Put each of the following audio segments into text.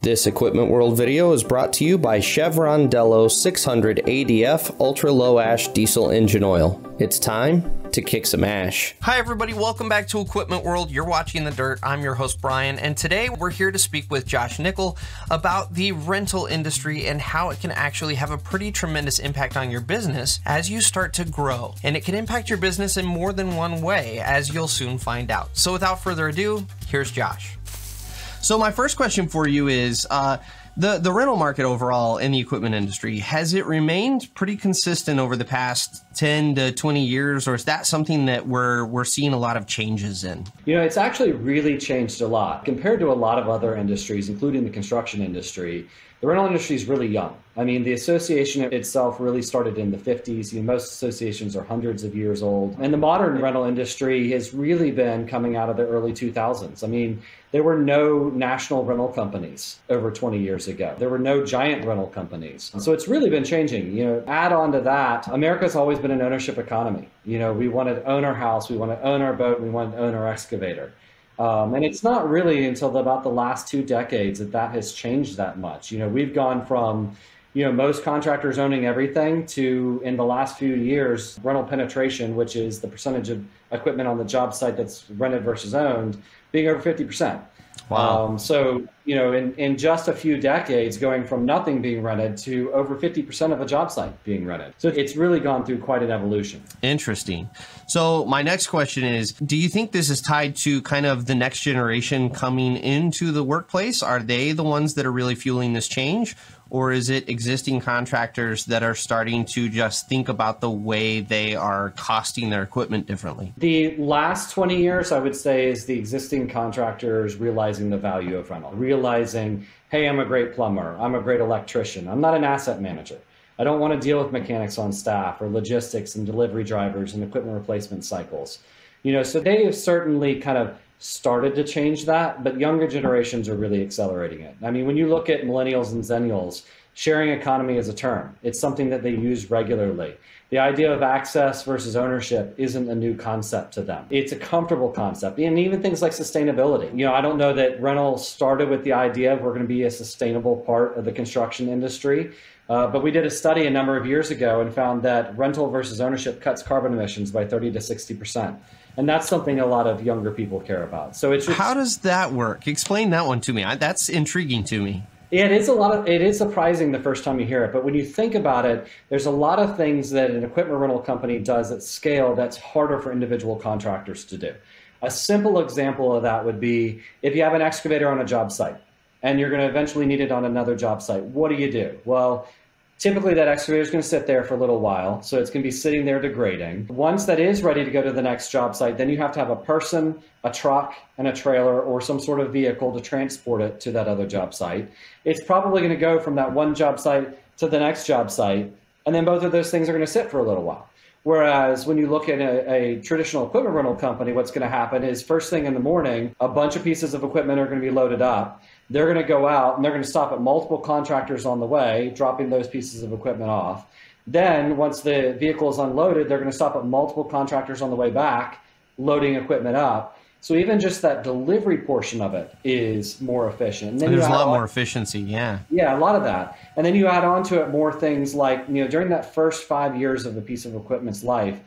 This Equipment World video is brought to you by Chevron Delo 600 ADF Ultra Low Ash Diesel Engine Oil. It's time to kick some ash. Hi everybody, welcome back to Equipment World. You're watching The Dirt. I'm your host Brian, and today we're here to speak with Josh Nickel about the rental industry and how it can actually have a pretty tremendous impact on your business as you start to grow. And it can impact your business in more than one way, as you'll soon find out. So without further ado, here's Josh. So my first question for you is, the rental market overall in the equipment industry, has it remained pretty consistent over the past 10 to 20 years, or is that something that we're seeing a lot of changes in? You know, it's actually really changed a lot. Compared to a lot of other industries, including the construction industry, the rental industry is really young. I mean, the association itself really started in the 50s. You know, most associations are hundreds of years old. And the modern rental industry has really been coming out of the early 2000s. I mean, there were no national rental companies over 20 years ago. There were no giant rental companies. So it's really been changing. You know, add on to that, America's always been an ownership economy. You know, we want to own our house, we want to own our boat, we want to own our excavator. And it's not really until about the last 2 decades that has changed that much. You know, we've gone from, you know, most contractors owning everything to, in the last few years, rental penetration, which is the percentage of equipment on the job site that's rented versus owned, being over 50%. Wow. So, you know, in just a few decades, going from nothing being rented to over 50% of a job site being rented. So it's really gone through quite an evolution. Interesting. So my next question is, do you think this is tied to kind of the next generation coming into the workplace? Are they the ones that are really fueling this change? Or is it existing contractors that are starting to just think about the way they are costing their equipment differently? The last 20 years, I would say, is the existing contractors realizing the value of rental, realizing, hey, I'm a great plumber, I'm a great electrician, I'm not an asset manager. I don't want to deal with mechanics on staff or logistics and delivery drivers and equipment replacement cycles. You know, so they have certainly kind of started to change that, but younger generations are really accelerating it. I mean, when you look at millennials and zennials, sharing economy is a term. It's something that they use regularly. The idea of access versus ownership isn't a new concept to them. It's a comfortable concept. And even things like sustainability. You know, I don't know that rental started with the idea of we're going to be a sustainable part of the construction industry. But we did a study a number of years ago and found that rental versus ownership cuts carbon emissions by 30 to 60%. And that's something a lot of younger people care about. So it's just, how does that work? Explain that one to me. That's intriguing to me. Yeah, it is surprising the first time you hear it, but when you think about it, there's a lot of things that an equipment rental company does at scale that's harder for individual contractors to do. A simple example of that would be if you have an excavator on a job site and you're going to eventually need it on another job site. What do? Well, typically that excavator is going to sit there for a little while, so it's going to be sitting there degrading. Once that is ready to go to the next job site, then you have to have a person, a truck, and a trailer or some sort of vehicle to transport it to that other job site. It's probably going to go from that one job site to the next job site, and then both of those things are going to sit for a little while. Whereas when you look at a traditional equipment rental company, what's going to happen is first thing in the morning, a bunch of pieces of equipment are going to be loaded up. They're going to go out and they're going to stop at multiple contractors on the way, dropping those pieces of equipment off. Then once the vehicle is unloaded, they're going to stop at multiple contractors on the way back, loading equipment up. So even just that delivery portion of it is more efficient. And then there's a lot more efficiency, yeah. Yeah, a lot of that. And then you add on to it more things like, you know, during that first 5 years of a piece of equipment's life,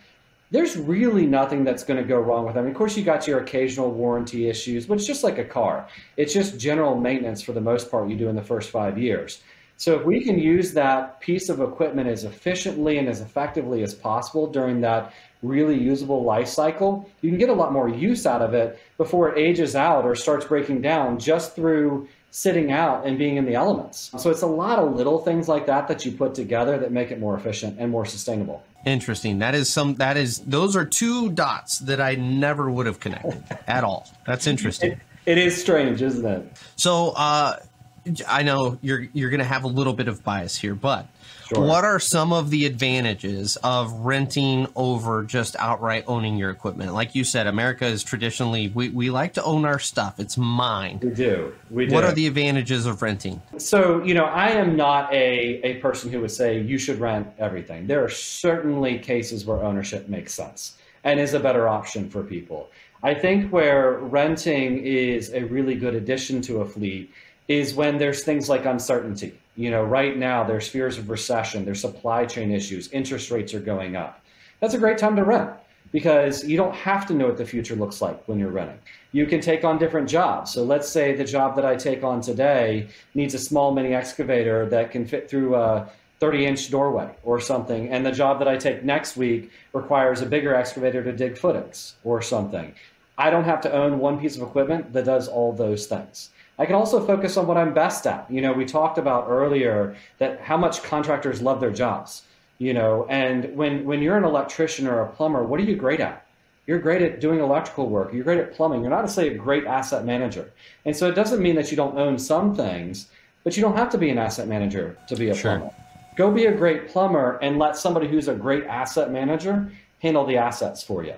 there's really nothing that's going to go wrong with them. Of course, you got your occasional warranty issues, but it's just like a car. It's just general maintenance for the most part you do in the first 5 years. So if we can use that piece of equipment as efficiently and as effectively as possible during that really usable life cycle, you can get a lot more use out of it before it ages out or starts breaking down just through sitting out and being in the elements. So it's a lot of little things like that that you put together that make it more efficient and more sustainable. Interesting. Those are 2 dots that I never would have connected at all. That's interesting. It is strange, isn't it? So I know you're going to have a little bit of bias here, but sure. What are some of the advantages of renting over just outright owning your equipment? Like you said, America is traditionally, we like to own our stuff. It's mine. We do. What are the advantages of renting? So, you know, I am not a person who would say you should rent everything. There are certainly cases where ownership makes sense and is a better option for people. I think where renting is a really good addition to a fleet is when there's things like uncertainty. Right now there's fears of recession, there's supply chain issues, interest rates are going up. That's a great time to rent because you don't have to know what the future looks like when you're renting. You can take on different jobs. So let's say the job that I take on today needs a small mini excavator that can fit through a 30-inch doorway or something, and the job that I take next week requires a bigger excavator to dig footings or something. I don't have to own one piece of equipment that does all those things. I can also focus on what I'm best at. We talked about earlier that how much contractors love their jobs, and when you're an electrician or a plumber, what are you great at? You're great at doing electrical work. You're great at plumbing. You're not necessarily a great asset manager. And so it doesn't mean that you don't own some things, but you don't have to be an asset manager to be a plumber. Go be a great plumber and let somebody who's a great asset manager handle the assets for you.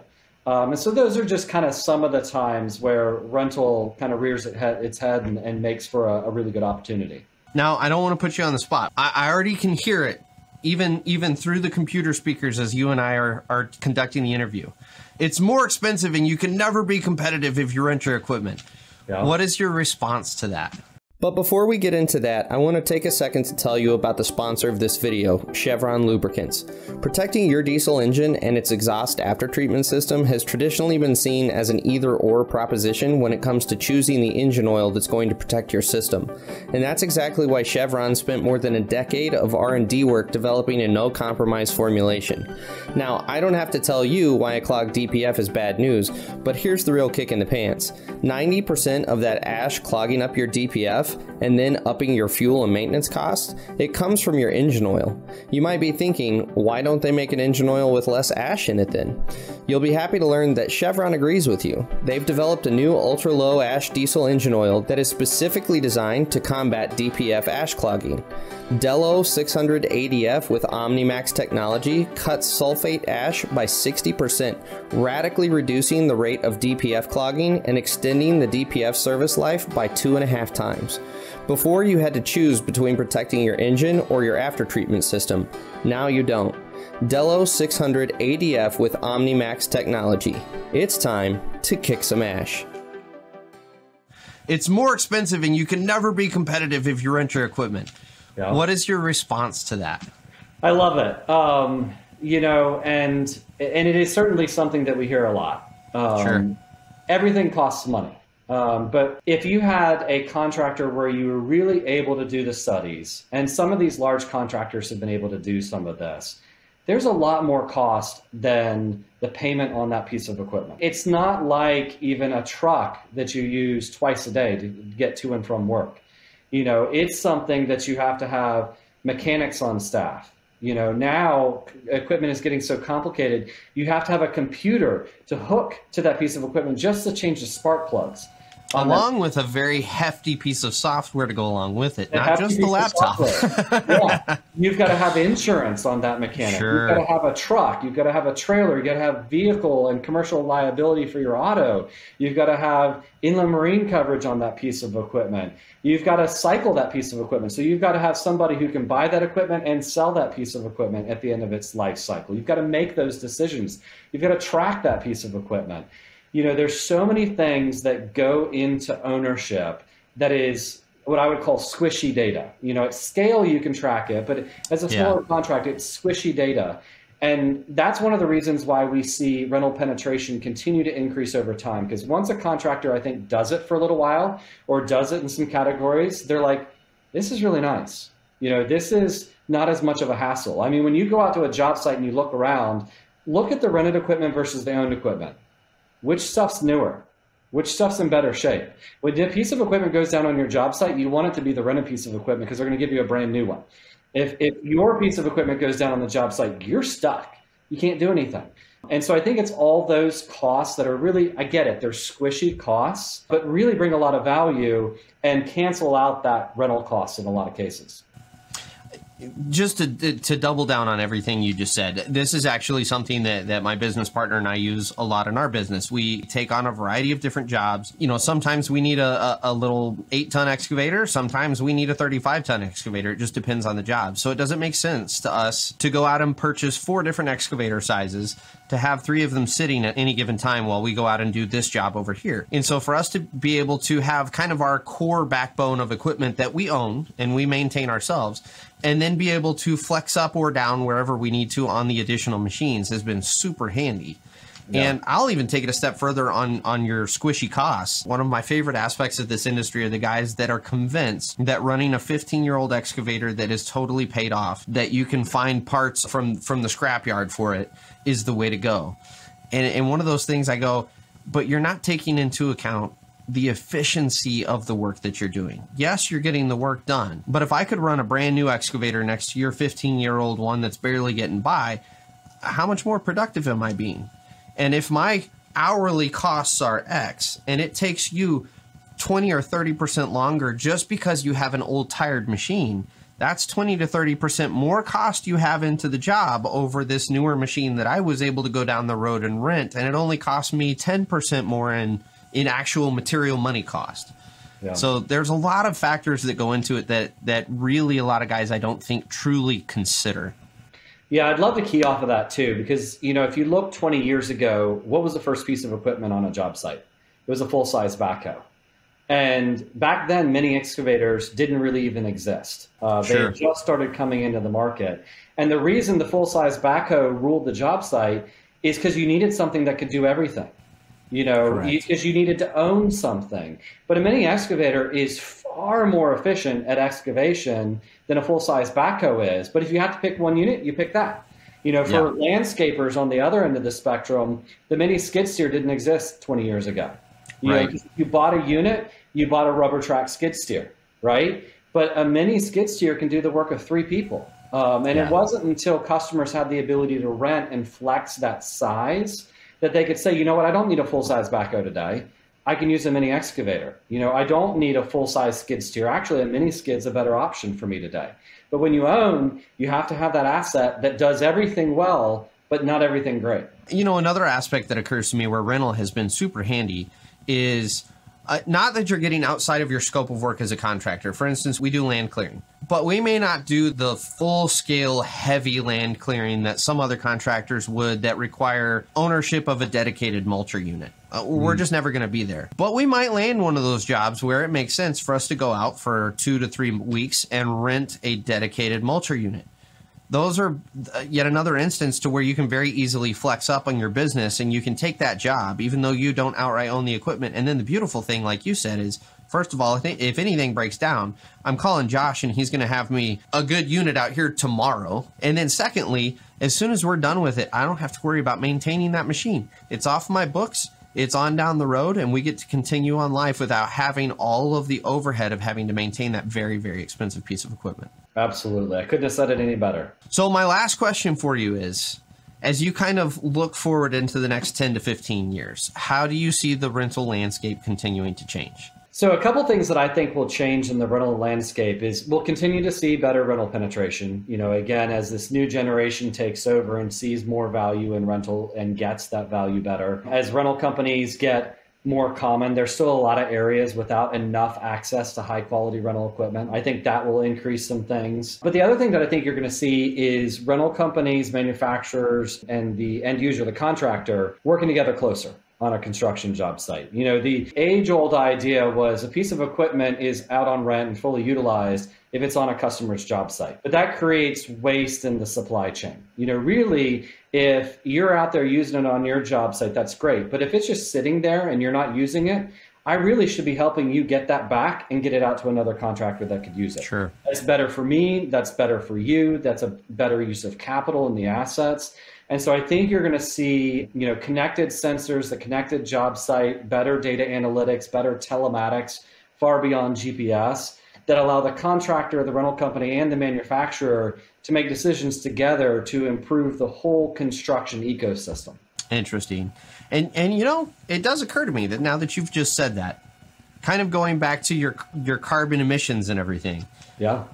And so those are just kind of some of the times where rental kind of rears its head and makes for a really good opportunity. Now, I don't want to put you on the spot. I already can hear it, even through the computer speakers as you and I are conducting the interview. It's more expensive and you can never be competitive if you rent your equipment. Yeah. What is your response to that? But before we get into that, I want to take a second to tell you about the sponsor of this video, Chevron Lubricants. Protecting your diesel engine and its exhaust aftertreatment system has traditionally been seen as an either-or proposition when it comes to choosing the engine oil that's going to protect your system. And that's exactly why Chevron spent more than a decade of R&D work developing a no-compromise formulation. Now, I don't have to tell you why a clogged DPF is bad news, but here's the real kick in the pants. 90% of that ash clogging up your DPF and then upping your fuel and maintenance costs, it comes from your engine oil. You might be thinking, why don't they make an engine oil with less ash in it then? You'll be happy to learn that Chevron agrees with you. They've developed a new ultra-low ash diesel engine oil that is specifically designed to combat DPF ash clogging. Delo 600 ADF with OmniMax technology cuts sulfate ash by 60%, radically reducing the rate of DPF clogging and extending the DPF service life by 2.5 times. Before you had to choose between protecting your engine or your aftertreatment system. Now you don't. Delo 600 ADF with OmniMax technology. It's time to kick some ash. It's more expensive and you can never be competitive if you rent your equipment. Yeah. What is your response to that? I love it. And it is certainly something that we hear a lot. Sure. Everything costs money. But if you had a contractor where you were really able to do the studies, and some of these large contractors have been able to do some of this, there's a lot more cost than the payment on that piece of equipment. It's not like even a truck that you use twice a day to get to and from work. It's something that you have to have mechanics on staff. Now equipment is getting so complicated, you have to have a computer to hook to that piece of equipment just to change the spark plugs. Along with a very hefty piece of software to go along with it, not just the laptop. Yeah. You've got to have insurance on that mechanic. Sure. You've got to have a truck. You've got to have a trailer. You've got to have vehicle and commercial liability for your auto. You've got to have inland marine coverage on that piece of equipment. You've got to cycle that piece of equipment. So you've got to have somebody who can buy that equipment and sell that piece of equipment at the end of its life cycle. You've got to make those decisions. You've got to track that piece of equipment. There's so many things that go into ownership that is what I would call squishy data. At scale, you can track it, but as a smaller contract, it's squishy data. And that's one of the reasons why we see rental penetration continue to increase over time. Because once a contractor, I think, does it for a little while or does it in some categories, they're like, this is really nice. This is not as much of a hassle. I mean, when you go out to a job site and you look around, look at the rented equipment versus the owned equipment. Which stuff's newer? Which stuff's in better shape? When a piece of equipment goes down on your job site, you want it to be the rented piece of equipment because they're going to give you a brand new one. If your piece of equipment goes down on the job site, you're stuck. You can't do anything. And so I think it's all those costs that are really, I get it, they're squishy costs, but really bring a lot of value and cancel out that rental cost in a lot of cases. just to double down on everything you just said, this is actually something that my business partner and I use a lot in our business. We take on a variety of different jobs. You know, sometimes we need a little 8-ton excavator. Sometimes we need a 35-ton excavator. It just depends on the job. So it doesn't make sense to us to go out and purchase 4 different excavator sizes to have 3 of them sitting at any given time while we go out and do this job over here. And so for us to be able to have kind of our core backbone of equipment that we own and we maintain ourselves, and then be able to flex up or down wherever we need to on the additional machines has been super handy. Yeah. And I'll even take it a step further on your squishy costs. One of my favorite aspects of this industry are the guys that are convinced that running a 15-year-old excavator that is totally paid off, that you can find parts from the scrapyard for it, is the way to go. And one of those things I go, but you're not taking into account the efficiency of the work that you're doing. Yes, you're getting the work done, but if I could run a brand new excavator next to your 15-year-old one that's barely getting by, how much more productive am I being? And if my hourly costs are X and it takes you 20 or 30% longer just because you have an old tired machine, that's 20 to 30% more cost you have into the job over this newer machine that I was able to go down the road and rent, and it only cost me 10% more in actual material money cost. Yeah. So there's a lot of factors that go into it that really a lot of guys I don't think truly consider. Yeah, I'd love to key off of that too, because if you look 20 years ago, what was the first piece of equipment on a job site? It was a full-size backhoe. And back then, mini excavators didn't really even exist. They just started coming into the market. And the reason the full-size backhoe ruled the job site is because you needed something that could do everything. Because you needed to own something. But a mini excavator is far more efficient at excavation than a full-size backhoe is. But if you have to pick one unit, you pick that. For landscapers on the other end of the spectrum, the mini skid steer didn't exist 20 years ago. If you bought a unit, you bought a rubber track skid steer, right? But a mini skid steer can do the work of 3 people. It wasn't until customers had the ability to rent and flex that size that they could say, you know what, I don't need a full-size backhoe today. I can use a mini excavator. I don't need a full-size skid steer. Actually, a mini skid's a better option for me today. But when you own, you have to have that asset that does everything well, but not everything great. Another aspect that occurs to me where rental has been super handy is not that you're getting outside of your scope of work as a contractor. For instance, we do land clearing, but we may not do the full-scale heavy land clearing that some other contractors would that require ownership of a dedicated mulcher unit. We're just never going to be there. But we might land one of those jobs where it makes sense for us to go out for 2 to 3 weeks and rent a dedicated mulcher unit. Those are yet another instance to where you can very easily flex up on your business and you can take that job, even though you don't outright own the equipment. And then the beautiful thing, like you said, is, first of all, if anything breaks down, I'm calling Josh and he's going to have me a good unit out here tomorrow. And then secondly, as soon as we're done with it, I don't have to worry about maintaining that machine. It's off my books. It's on down the road, and we get to continue on life without having all of the overhead of having to maintain that very, very expensive piece of equipment. Absolutely. I couldn't have said it any better. So my last question for you is, as you kind of look forward into the next 10 to 15 years, how do you see the rental landscape continuing to change? So a couple things that I think will change in the rental landscape is we'll continue to see better rental penetration. Again, as this new generation takes over and sees more value in rental and gets that value better. As rental companies get more common, there's still a lot of areas without enough access to high quality rental equipment. I think that will increase some things. But the other thing that I think you're going to see is rental companies, manufacturers, and the end user, the contractor, working together closer on a construction job site. The age-old idea was a piece of equipment is out on rent and fully utilized if it's on a customer's job site. But that creates waste in the supply chain. Really, if you're out there using it on your job site, that's great. But if it's just sitting there and you're not using it, I really should be helping you get that back and get it out to another contractor that could use it. Sure. That's better for me. That's better for you. That's a better use of capital and the assets. And so I think you're going to see, connected sensors, the connected job site, better data analytics, better telematics, far beyond GPS, that allow the contractor, the rental company, and the manufacturer to make decisions together to improve the whole construction ecosystem. Interesting. And it does occur to me that now that you've just said that, kind of going back to your carbon emissions and everything. Yeah.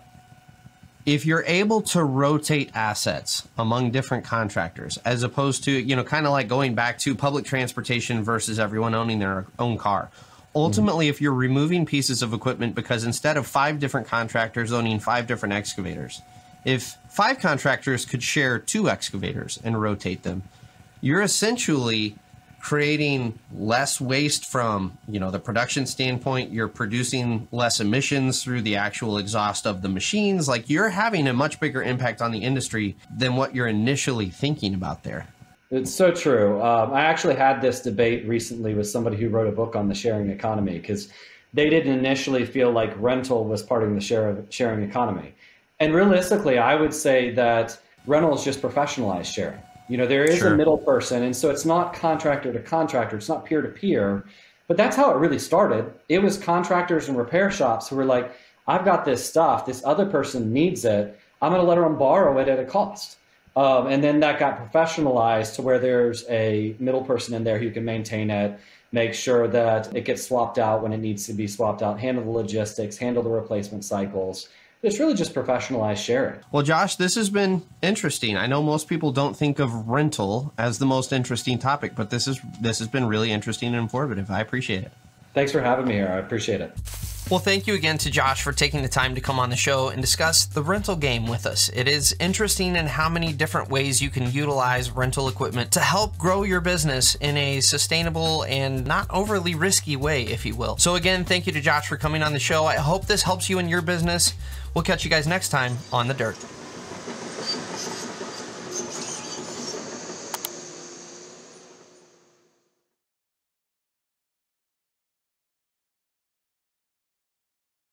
if you're able to rotate assets among different contractors, as opposed to, you know, kind of like going back to public transportation versus everyone owning their own car. Ultimately, if you're removing pieces of equipment, because instead of 5 different contractors owning 5 different excavators, if 5 contractors could share 2 excavators and rotate them, you're essentially creating less waste from, you know, the production standpoint. You're producing less emissions through the actual exhaust of the machines. Like, you're having a much bigger impact on the industry than what you're initially thinking about there. It's so true. I actually had this debate recently with somebody who wrote a book on the sharing economy, because they didn't initially feel like rental was part of the sharing economy. And realistically, I would say that rental is just professionalized sharing. You know, there is a middle person, and so it's not contractor to contractor, it's not peer to peer, but that's how it really started. It was contractors and repair shops who were like, I've got this stuff, this other person needs it, I'm going to let them borrow it at a cost. And then that got professionalized to where there's a middle person in there who can maintain it, make sure that it gets swapped out when it needs to be swapped out, handle the logistics, handle the replacement cycles. It's really just professionalized sharing. Well, Josh, this has been interesting. I know most people don't think of rental as the most interesting topic, but this has been really interesting and informative. I appreciate it. Thanks for having me here. I appreciate it. Well, thank you again to Josh for taking the time to come on the show and discuss the rental game with us. It is interesting in how many different ways you can utilize rental equipment to help grow your business in a sustainable and not overly risky way, if you will. So again, thank you to Josh for coming on the show. I hope this helps you in your business. We'll catch you guys next time on The Dirt.